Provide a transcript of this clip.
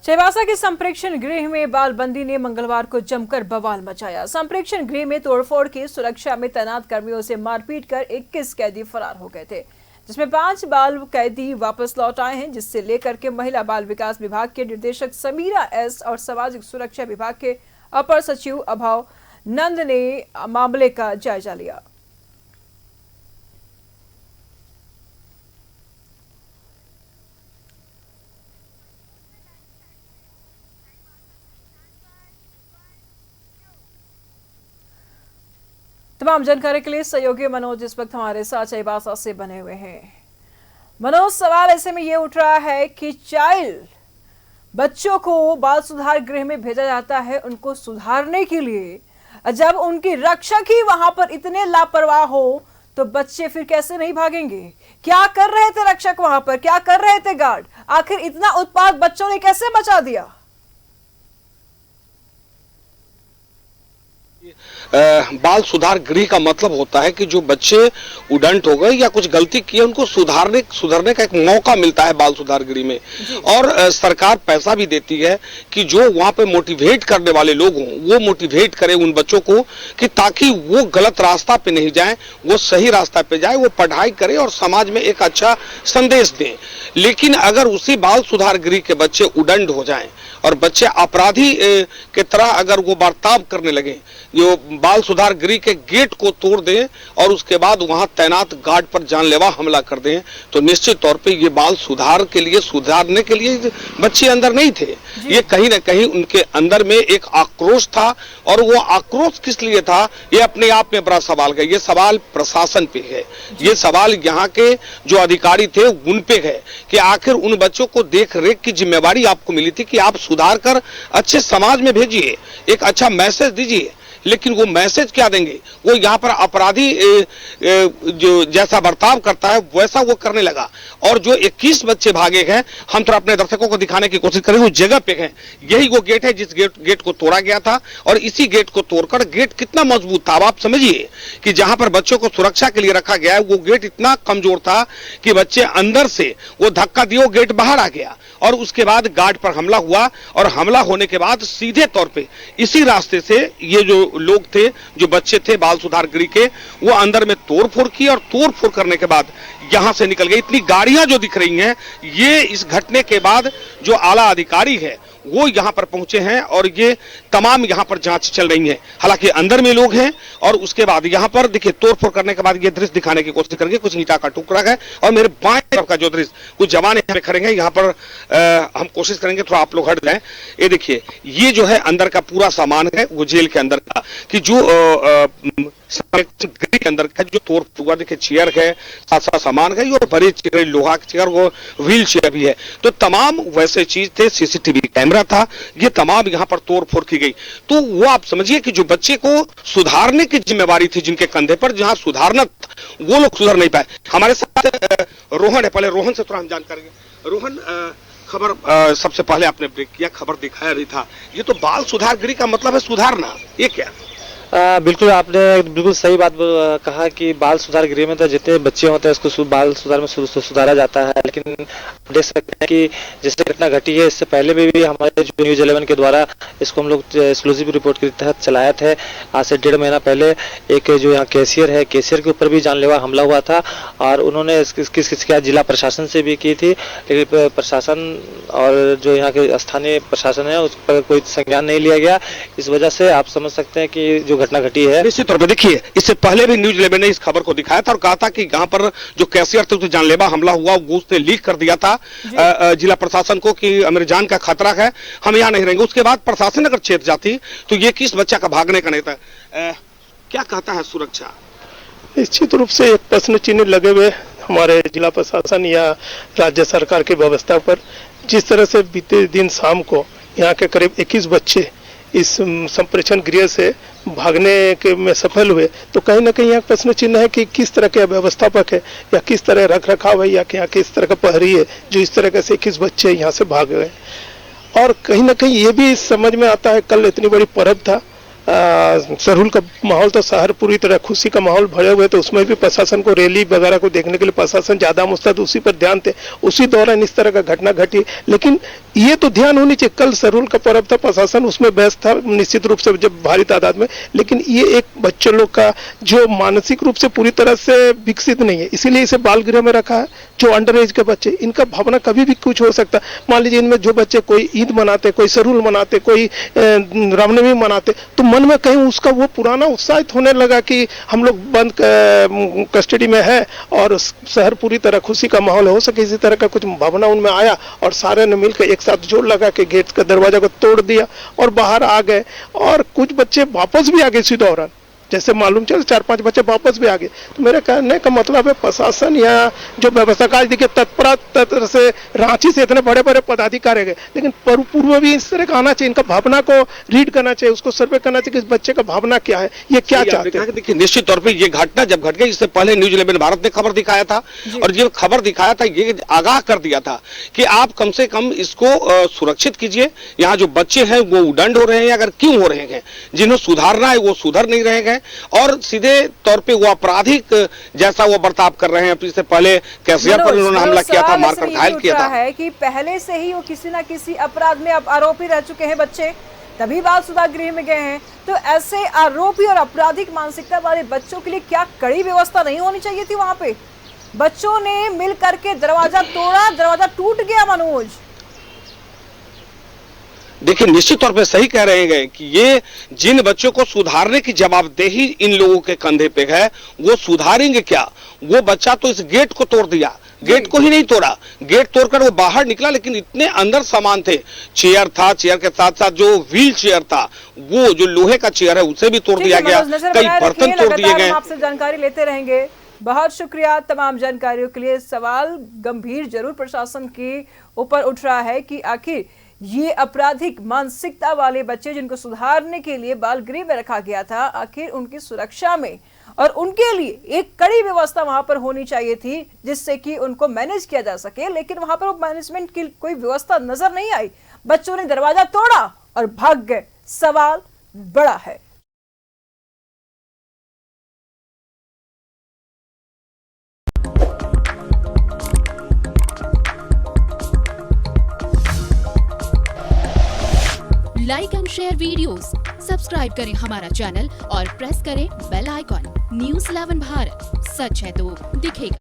चाईबासा के संप्रेक्षण गृह में बाल बंदी ने मंगलवार को जमकर बवाल मचाया। संप्रेक्षण गृह में तोड़फोड़ की सुरक्षा में तैनात कर्मियों से मारपीट कर 21 कैदी फरार हो गए थे, जिसमें 5 बाल कैदी वापस लौट आए हैं, जिससे लेकर के महिला बाल विकास विभाग के निर्देशक समीरा एस और सामाजिक सुरक्षा विभाग के अपर सचिव अभाव नंद ने मामले का जायजा लिया। तमाम जानकारी के लिए सहयोगी मनोज इस वक्त हमारे साथ चाईबासा से बने हुए हैं। मनोज, सवाल ऐसे में ये उठ रहा है कि चाइल्ड बच्चों को बाल सुधार गृह में भेजा जाता है उनको सुधारने के लिए, जब उनकी रक्षक ही वहां पर इतने लापरवाह हो तो बच्चे फिर कैसे नहीं भागेंगे? क्या कर रहे थे रक्षक वहां पर, क्या कर रहे थे गार्ड? आखिर इतना उत्पात बच्चों ने कैसे बचा दिया? बाल सुधार गृह का मतलब होता है कि जो बच्चे उडंट हो गए या कुछ गलती किए उनको सुधरने का एक मौका मिलता है बाल सुधार गृह में। और सरकार पैसा भी देती है कि जो वहां पे मोटिवेट करने वाले लोग हों वो मोटिवेट करें उन बच्चों को कि ताकि वो गलत रास्ता पे नहीं जाएं, वो सही रास्ता पे जाए, वो पढ़ाई करें और समाज में एक अच्छा संदेश दें। लेकिन अगर उसी बाल सुधार गृह के बच्चे उडंड हो जाएं और बच्चे अपराधी के तरह अगर वो बर्ताव करने लगे, जो बाल सुधार गृह के गेट को तोड़ दें और उसके बाद वहां तैनात गार्ड पर जानलेवा हमला कर दें, तो निश्चित तौर पे ये बाल सुधार के लिए, सुधारने के लिए बच्चे अंदर नहीं थे। ये कहीं ना कहीं उनके अंदर में एक आक्रोश था, और वो आक्रोश किस लिए था ये अपने आप में बड़ा सवाल है। ये सवाल प्रशासन पे है, ये सवाल यहाँ के जो अधिकारी थे उन पे है कि आखिर उन बच्चों को देख रेख की जिम्मेवारी आपको मिली थी कि आप सुधार कर अच्छे समाज में भेजिए, एक अच्छा मैसेज दीजिए। लेकिन वो मैसेज क्या देंगे? वो यहाँ पर अपराधी जो जैसा बर्ताव करता है वैसा वो करने लगा। और जो 21 बच्चे भागे हैं, हम तो अपने दर्शकों को दिखाने की कोशिश करेंगे उस जगह पे हैं। यही वो गेट है जिस गेट को तोड़ा गया था, और इसी गेट को तोड़कर, गेट कितना मजबूत था अब आप समझिए कि जहां पर बच्चों को सुरक्षा के लिए रखा गया है वो गेट इतना कमजोर था कि बच्चे अंदर से वो धक्का दिए, वो गेट बाहर आ गया और उसके बाद गार्ड पर हमला हुआ। और हमला होने के बाद सीधे तौर पे इसी रास्ते से ये जो लोग थे, जो बच्चे थे बाल सुधार गृह के, वो अंदर में तोड़फोड़ की और तोड़फोड़ करने के बाद यहां से निकल गए। इतनी गाड़ियां जो दिख रही हैं, ये इस घटने के बाद जो आला अधिकारी है वो यहां पर पहुंचे हैं और ये तमाम यहां पर जांच चल रही है। हालांकि अंदर में लोग हैं और उसके बाद यहां पर देखिए तोड़फोड़ करने के बाद ये दृश्य दिखाने की कोशिश करेंगे। कुछ ईंटा का टुकड़ा है और मेरे बाएं तरफ का जो दृश्य, कुछ जवान यहाँ पे खड़े हैं, यहाँ पर हम कोशिश करेंगे थोड़ा आप लोग हट जाएं। ये देखिए, ये जो है अंदर का पूरा सामान है वो जेल के अंदर का, कि जो गृह के अंदर का जो तोड़ हुआ, देखिए चेयर है, साथ साथ सामान है और बड़े चेयर, लोहा की चेयर, वो व्हील चेयर भी है। तो तमाम वैसे चीज थे, सीसीटीवी कैमरा था, ये तमाम यहाँ पर तोड़ फोड़ की गई। तो वो आप समझिए कि जो बच्चे को सुधारने की जिम्मेवारी थी जिनके कंधे पर, जहां सुधारना वो लोग सुधर नहीं पाए। हमारे साथ रोहन है, पहले रोहन से थोड़ा हम जानकारी करेंगे। रोहन, खबर सबसे पहले आपने ब्रेक किया, खबर दिखाया नहीं था, ये तो बाल सुधार गृह का मतलब है सुधारना, ये क्या? बिल्कुल, आपने बिल्कुल सही बात कहा कि बाल सुधार गृह में तो जितने बच्चे होते हैं उसको बाल सुधार में सुधारा जाता है। लेकिन देख सकते हैं कि जैसे घटना घटी है, इससे पहले भी हमारे जो न्यूज़ 11 के द्वारा इसको हम लोग एक्सक्लूसिव रिपोर्ट के तहत चलाया थे। आज से 1.5 महीना पहले एक जो यहाँ कैशियर है, कैशियर के ऊपर भी जानलेवा हमला हुआ था और उन्होंने इसकी शिकायत जिला प्रशासन से भी की थी, लेकिन प्रशासन और जो यहाँ के स्थानीय प्रशासन है उस पर कोई संज्ञान नहीं लिया गया। इस वजह से आप समझ सकते हैं कि जो घटना घटी है। निश्चित तौर पर देखिए, इससे पहले भी न्यूज़ 11 ने इस खबर को दिखाया था और कहा था कि यहाँ पर जो कैशियर थे उसे जानलेवा हमला हुआ, वो उसने लीक कर दिया था जिला प्रशासन को कि मेरी जान का खतरा है, हम यहाँ नहीं रहेंगे। उसके बाद प्रशासन अगर चेत जाती तो ये किस बच्चा का भागने का नहीं था। क्या कहता है सुरक्षा? निश्चित रूप से एक प्रश्न चिन्ह लगे हुए हमारे जिला प्रशासन या राज्य सरकार की व्यवस्था पर। जिस तरह से बीते दिन शाम को यहाँ के करीब 21 बच्चे इस संप्रेक्षण गृह से भागने के में सफल हुए, तो कहीं ना कहीं यहाँ प्रश्न चिन्ह है कि किस तरह के व्यवस्थापक है या किस तरह रख रखाव है या यहाँ किस तरह का प्रहरी है जो इस तरह से 21 बच्चे यहाँ से भाग गए। और कहीं ना कहीं ये भी समझ में आता है, कल इतनी बड़ी पर्व था, सरहुल का माहौल तो शहर पूरी तरह खुशी का माहौल भरे हुए, तो उसमें भी प्रशासन को रैली वगैरह को देखने के लिए प्रशासन ज्यादा मुस्तैद उसी पर ध्यान थे, उसी दौरान इस तरह का घटना घटी। लेकिन ये तो ध्यान होनी चाहिए, कल सरहुल का पर्व था, प्रशासन उसमें व्यस्त था निश्चित रूप से जब भारी तादाद में, लेकिन ये एक बच्चे लोग का जो मानसिक रूप से पूरी तरह से विकसित नहीं है, इसीलिए इसे बाल गृह में रखा है। जो अंडर एज के बच्चे, इनका भावना कभी भी कुछ हो सकता है। मान लीजिए इनमें जो बच्चे कोई ईद मनाते, कोई सरहुल मनाते, कोई रामनवमी मनाते, तो मन में कहीं उसका वो पुराना उत्साहित होने लगा कि हम लोग बंद कस्टडी में है और शहर पूरी तरह खुशी का माहौल हो सके, इसी तरह का कुछ भावना उनमें आया और सारे ने मिलकर एक साथ जोर लगा के गेट का दरवाजा को तोड़ दिया और बाहर आ गए। और कुछ बच्चे वापस भी आ गए इसी दौरान, जैसे मालूम चला 4-5 बच्चे वापस भी आ गए। तो मेरे कहने का मतलब है प्रशासन या जो व्यवस्था का देखिए तत्पर से रांची से इतने बड़े बड़े पदाधिकारी गए, लेकिन पूर्व भी इस तरह का आना चाहिए, इनका भावना को रीड करना चाहिए, उसको सर्वे करना चाहिए कि इस बच्चे का भावना क्या है, ये क्या चाहते हैं। देखिए निश्चित तौर पर ये घटना जब घट गई, इससे पहले न्यूज 11 भारत ने खबर दिखाया था और जब खबर दिखाया था ये आगाह कर दिया था कि आप कम से कम इसको सुरक्षित कीजिए। यहाँ जो बच्चे हैं वो उदंड हो रहे हैं, अगर क्यों हो रहे हैं, जिन्हें सुधारना है वो सुधर नहीं रहे हैं और सीधे तौर पे वो आपराधिक जैसा वो बर्ताव कर रहे हैं। इससे पहले कैशियर पर उन्होंने हमला किया था, मारकर घायल किया था। है कि पहले से ही वो किसी ना किसी अपराध में अब आरोपी रह चुके हैं बच्चे, तभी बाल सुधार गृह में गए हैं। तो ऐसे आरोपी और आपराधिक मानसिकता वाले बच्चों के लिए क्या कड़ी व्यवस्था नहीं होनी चाहिए थी? वहां पे बच्चों ने मिल करके दरवाजा तोड़ा, दरवाजा टूट गया। मनोज देखिए निश्चित तौर पे सही कह रहे हैं कि ये जिन बच्चों को सुधारने की जवाबदेही इन लोगों के कंधे पे है, वो सुधारेंगे क्या? वो बच्चा तो इस गेट को तोड़ दिया, गेट को ही नहीं तोड़ा, गेट तोड़कर वो बाहर निकला, लेकिन इतने अंदर सामान थे, चेयर था, चेयर के साथ साथ जो व्हील चेयर था, वो जो लोहे का चेयर है उसे भी तोड़ दिया गया, कई बर्तन तोड़ दिए गए। आपसे जानकारी लेते रहेंगे, बहुत शुक्रिया तमाम जानकारियों के लिए। सवाल गंभीर जरूर प्रशासन के ऊपर उठ रहा है कि आखिर ये आपराधिक मानसिकता वाले बच्चे जिनको सुधारने के लिए बाल गृह में रखा गया था, आखिर उनकी सुरक्षा में और उनके लिए एक कड़ी व्यवस्था वहां पर होनी चाहिए थी जिससे कि उनको मैनेज किया जा सके, लेकिन वहां पर मैनेजमेंट की कोई व्यवस्था नजर नहीं आई। बच्चों ने दरवाजा तोड़ा और भाग गए। सवाल बड़ा है। Like and share videos, subscribe करें हमारा चैनल और प्रेस करें बेल आइकॉन। न्यूज़ 11 भारत, सच है तो दिखेगा।